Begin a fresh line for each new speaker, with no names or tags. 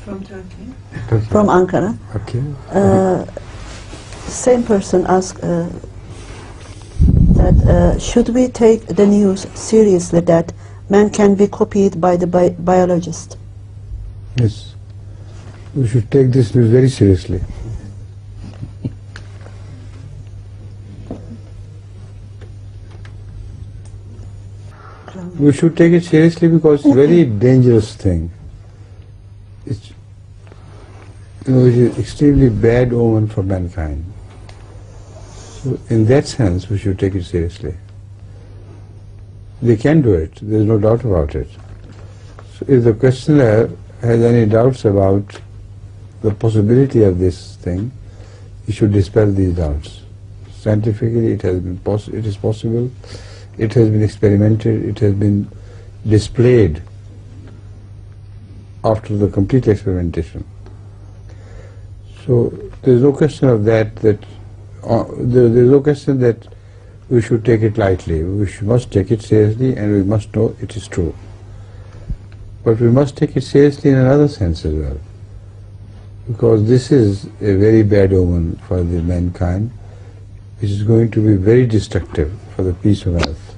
From Turkey.
from Ankara.
Okay.
Same person asked that should we take the news seriously that man can be copied by the biologist?
Yes. We should take this news very seriously. We should take it seriously because it's a very dangerous thing. It's, it's an extremely bad omen for mankind. So in that sense, we should take it seriously. They can do it, there's no doubt about it. So if the questioner has any doubts about the possibility of this thing, he should dispel these doubts. Scientifically, it has been it is possible. It has been experimented, it has been displayed after the complete experimentation. So there is no question of that, there is no question that we should take it lightly. We must take it seriously and we must know it is true. But we must take it seriously in another sense as well. Because this is a very bad omen for the mankind, which is going to be very destructive for the peace of earth.